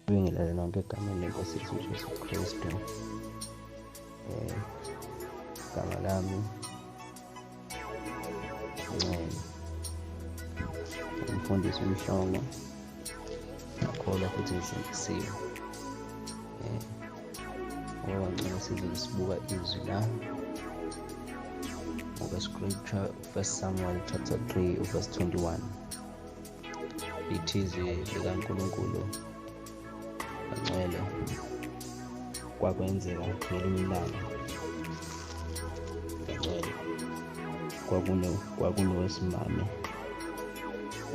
Ngibingelele nonke egameni leNkosi yethu uJesu Kristu. Igama lami Ncele, umfundisi uMhlongo, ngakholwa futhi ngisindisiwe. Ngoba ngicela size sibuka izwi la ngokwescripture, 1 Samuel chapter 3 verse 21. Lithi izwi likaNkulunkulu Ngcwele kwakwenzeka ngelinye ilanga Ngcwele kwakunowesimame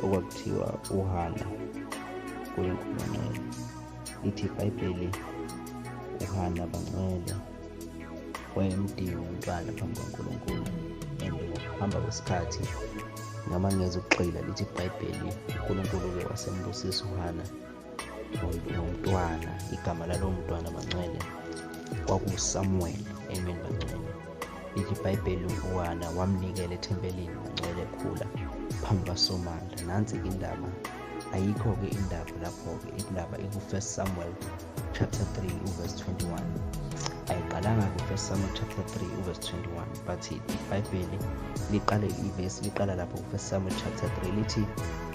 okwakuthiwa uHana kuNkulunkulu Ngcwele. Lithi iBhayibheli uHana Bangcwele wayemdinga umntwana phambi kwaNkulunkulu, and ngokuhamba kwesikhathi noma ngeze ukugxila, lithi iBhayibheli uNkulunkulu-ke wasembusisa uHana nomntwana. Igama lalowo mntwana Bangcwele kwakuSamuel. Amen Bangcwele. Lithi iBhayibheli uHana wamnikela ethempelini Bangcwele ekhula phambi kwaSomandla. Nansi-ke indaba, ayikho-ke indaba lapho-ke, indaba iku-1 Samuel chapter 3 verse 21. Ayiqalanga-ke 1 Samuel chapter 3 verse 21, but iBhayibheli liqala lapho ku-1 Samuel chapter 3 lithi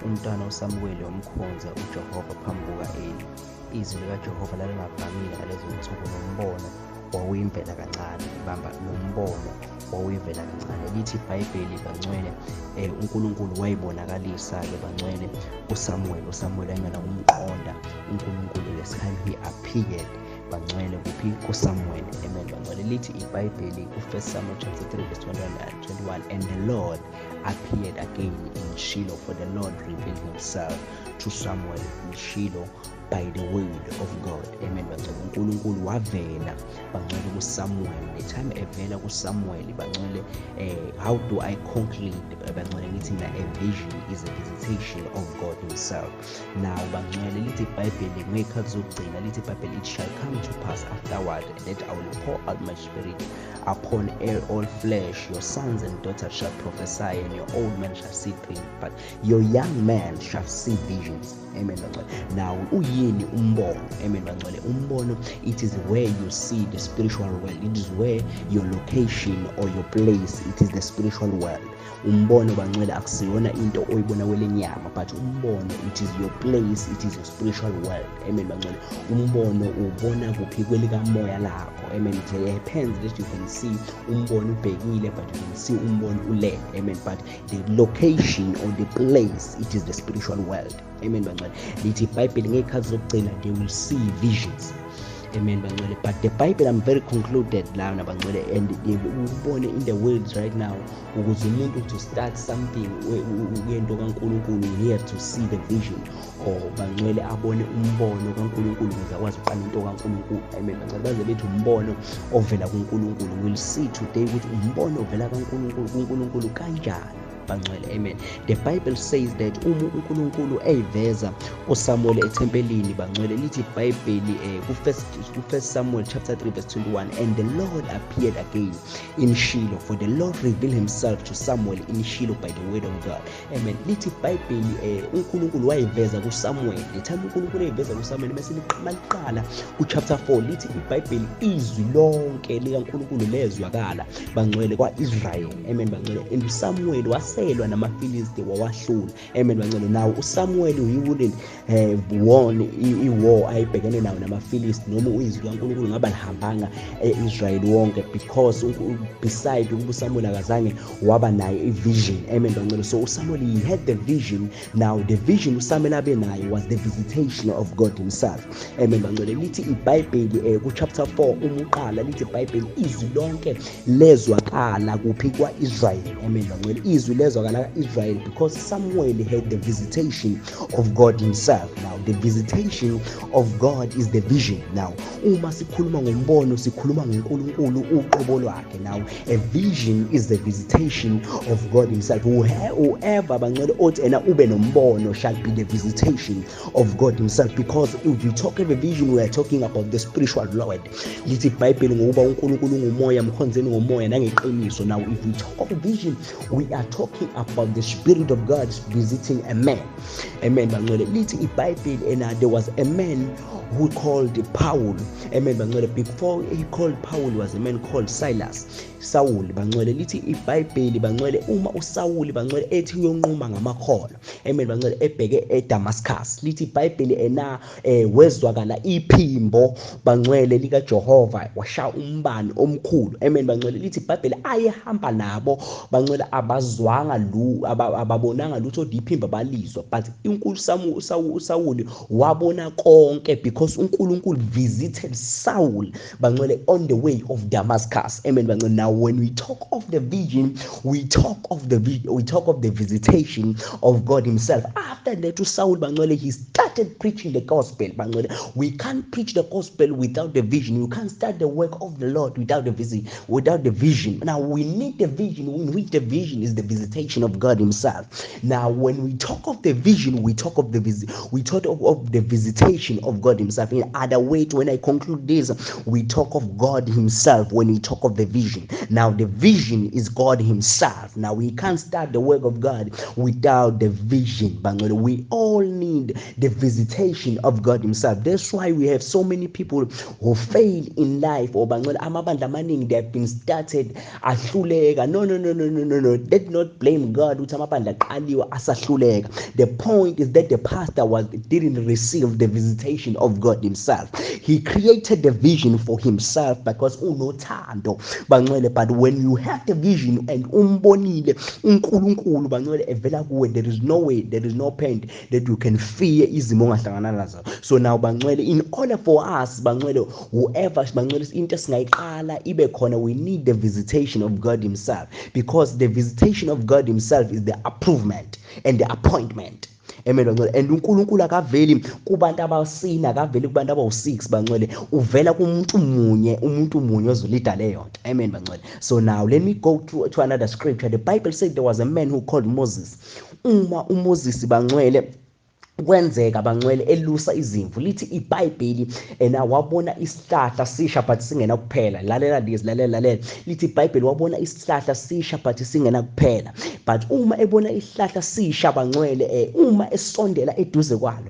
umntwana uSamuweli wamkhonza uJehova phambi kuka-Eli. Izwi likaJehova lalingavamile ngalezo nsuku, nombono wawuyimvela kancane. Bamba, nombono wawuyivela kancane. Lithi iBhayibheli Bangcwele uNkulunkulu wayibonakalisa-ke Bangcwele uSamuweli ayengena kumqonda uNkulunkulu. Lesikhathi he appeared Bangcwele kuphi kuSamuel. Amen Bangcwele. Lithi iBhayibheli ku-1 Samuel chapter 3 verse 21, and the Lord appeared again in Shiloh, for the Lord revealed himself to Samuel in Shiloh by the word of God. Amen Bangcwele. uNkulunkulu wavela Bangcwele kuSamuel. The time evela kuSamuel Bangcwele, how do I conclude Bangcwele? Lithi na a vision is a visitation of God himself. Now Bangcwele, lithi iBhayibheli ngekhathi zokugcina, lithi iBhayibheli, it shall come to pass afterward that I will pour out my spirit upon all flesh. Your sons and daughters shall prophesy, and your old men shall see dreams, but your young men shall see visions. Amen Bangcwele. Now uyini umbono? Amen Bangcwele. Umbono, it is where you see the spiritual world. It is where your location or your place, it is the spiritual world. Umbono Bangcwele akusiyona into oyibona kwelenyama, but umbono, it is your place, it is your spiritual world. Amen Bangcwele. Umbono ubona kuphi kwelikamoya lakho. Amen. It depends that you can see umbono ubhekile, but you can see umbono ule. Amen. But the location or the place, it is the spiritual world. Amen Bangcwele. Lithi iBhayibheli ngekhathi zokugcina they will see visions. Amen Bangcwele. But the Bible, I'm very concluded now Bangcwele, and ubone in the world right now, ukuze umuntu to start something uyento kaNkulunkulu, he have to see the vision, or Bangcwele abone umbono kaNkulunkulu ukuze akwazi ukuqala into kaNkulunkulu. Amen Bangcwele. Baze bethi umbono ovela kuNkulunkulu. We'll see today ukuthi umbono ovela kuNkulunkulu kanjani Bangcwele. Amen. The Bible says that uNkulunkulu eyiveza uSamuel ethempelini Bangcwele. Lithi iBhayibheli ku-1 Samuel chapter 3 verse 21, and the Lord appeared again in Shiloh, for the Lord revealed himself to Samuel in Shiloh by the word of God. Amen. Lithi iBhayibheli uNkulunkulu wayiveza kuSamuel. The time uNkulunkulu eyiveza kuSamuel bese liqala ku-chapter 4, lithi iBhayibheli izwi lonke likaNkulunkulu lezwakala Bangcwele kwa-Israel. Amen Bangcwele. And Samuel waselwa namaFilisti wawahlula. Amen Bangcwele. Now uSamuel, he wouldn't have won i-war ayibhekene nawo namaFilisti, noma izwi kaNkulunkulu ngaba lihambanga e-Israel wonke, because beside ukuba uSamuel akazange waba nayo i-vision. Amen Bangcwele. So uSamuel, he had the vision. Now the vision uSamuel abe nayo was the visitation of God himself. Amen Bangcwele. Lithi iBhayibheli ku-chapter 4 umuqala, lithi iBhayibheli izwi lonke lezwakala kuphi kwa-Israel. Amen Bangcwele. Izwi lezwakala ka-Israel because Samuel had the visitation of God himself. Now the visitation of God is the vision. Now uma sikhuluma ngombono sikhuluma ngoNkulunkulu uqobo lwakhe. Now a vision is the visitation of God himself. Whoever Bangcwele othi ena ube nombono shall be the visitation of God himself, because if we talk of a vision, we are talking about the spiritual Lord. Lithi iBhayibheli ngokuba uNkulunkulu ngumoya, mkhonzeni ngomoya nangeqiniso. Now if we talk of vision, we are talking talking about the Spirit of God visiting a man. Amen. Bangcwele lithi iBhayibheli, and there was a man who called Paul. Amen. Bangcwele before he called Paul was a man called Silas. Saul. Bangcwele lithi iBhayibheli, bangcwele uma uSawuli bangcwele ethi uyonquma ngamakholo. Amen. Bangcwele ebheke eDamascus. Lithi iBhayibheli ena wezwakala iphimbo bangcwele lika Jehova washa umbani omkhulu. Amen. Bangcwele lithi iBhayibheli ayehamba nabo bangcwele abazwanga ababonanga lutho iphimbo balizwa, but uNkulunkulu uSawuli wabona konke because uNkulunkulu visited Saul bangcwele on the way of Damascus. Amen. Bangcwele, now when we talk of the vision, we talk of the visitation of God himself. After that, to Saul bangcwele, he started preaching the gospel bangcwele. We can't preach the gospel without the vision. You can't start the work of the Lord without the vision. Now we need the vision, in which the vision is the visitation of God himself. Now when we talk of the vision, we talk of the visitation of God himself. In other words, when I conclude this, we talk of God himself when we talk of the vision. Now the vision is God himself. Now we can't start the work of God without the vision. We all need the visitation of God himself. That's why we have so many people who fail in life, or amabandla amaningi, they have been started ahluleka. No. Let not blame God ukuthi amabandla aqaliwe asahluleka. The point is that the pastor didn't receive the visitation of God himself. He created the vision for himself because unothando bangcwele, but when you have the vision and umbonile uNkulunkulu bangcwele evela kuwe, there is no way, there is no point that you can fear izimo ongahlangana nazo. So now bangcwele, in order for us bangcwele, whoever bangcwele into singayiqala ibe khona, we need the visitation of God himself, because the visitation of God himself is the approval and the appointment. Amen bangcwele. And uNkulunkulu akaveli kubantu abasina, akaveli kubantu abawu6 bangcwele, uvela kumuntu munye ozolida leyo. Amen bangcwele. So now let me go to another scripture. The Bible said there was a man who called Moses. Uma uMoses bangcwele kwenzeka bangcwele elusa izimvu, lithi iBhayibheli ena wabona isihlahla sisha but singena kuphela. Lalela lithi iBhayibheli wabona isihlahla sisha but singena kuphela. But uma ebona isihlahla sisha bangcwele, uma esondela eduze kwalo,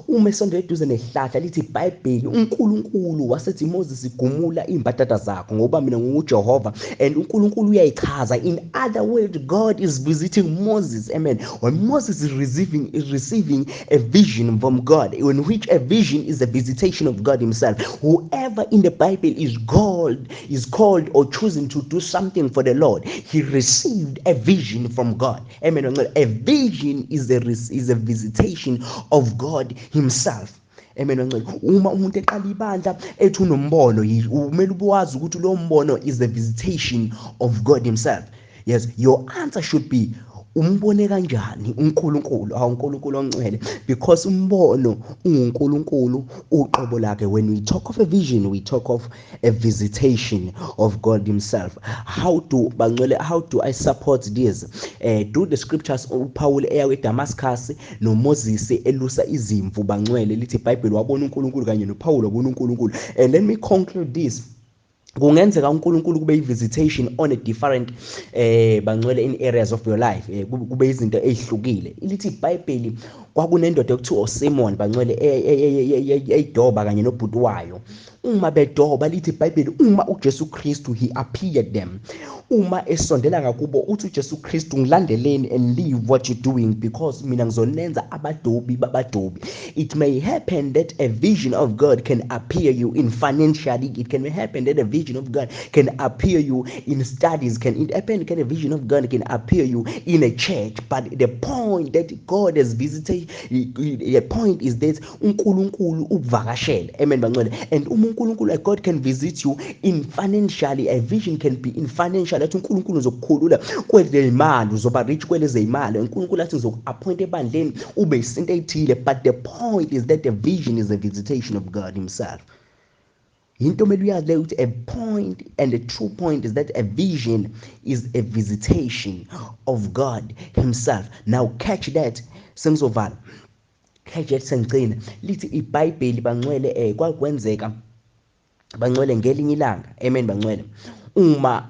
uma esondela eduze nezihlahla, lithi iBhayibheli uNkulunkulu wasethi Moses, gumula imbatata zakho ngoba mina nguJehova, and uNkulunkulu uyayichaza. In other words, God is visiting Moses. Amen. When Moses is receiving a vision from God, in which a vision is the visitation of God himself. Whoever in the Bible is called or chosen to do something for the Lord, he received a vision from God. Amen. A vision is a visitation of God himself. Amen. Uma umuntu eqala ibandla ethi unombono, umele ubazi ukuthi lo mbono is the visitation of God himself. Yes, your answer should be, umbone kanjani uNkulunkulu? uNkulunkulu ongcwele, because umbono uNkulunkulu uqobo lakhe. When we talk of a vision, we talk of a visitation of God himself. How do I support this? Do the scriptures uPaul eya eDamascus noMoses elusa izimvu bangcwele, lithi iBhayibheli wabona uNkulunkulu kanye noPaul wabona uNkulunkulu. And let me conclude this. Kungenzeka uNkulunkulu kube i-visitation on a different bangcwele in areas of your life, kube izinto ezihlukile. Lithi iBhayibheli kwakunendoda ekuthiwa uSimon bangcwele eyidoba kanye nobhuti wayo. Uma bedoba, lithi iBhayibheli uma uJesu Kristu he appeared them. Uma esondela ngakubo uthi uJesu Kristu, ngilandeleni and leave what you're doing because mina ngizonenza abadobi babadobi. It may happen that a vision of God can appear you in financially. It can happen that a vision of God can appear you in studies. Can it happen that a vision of God can appear you in a church? But the point that God has visited, the point is that uNkulunkulu ukuvakashela. Amen bangcwele. And uNkulunkulu, God can visit you in financially. A vision can be in financial. Athi uNkulunkulu uzokukhulula kwezemali, uzoba rich kwelezemali. uNkulunkulu athi uzoku-appoint ebandleni ube isinto ethile. But the point is that the vision is a visitation of God himself. Into mele uyazi le ukuthi a point, and the true point is that a vision is a visitation of God himself. Now catch that, sengizovala. Catch that sengigcina. Lithi iBhayibheli bangcwele kwakwenzeka bangcwele ngelinye ilanga. Amen bangcwele. Uma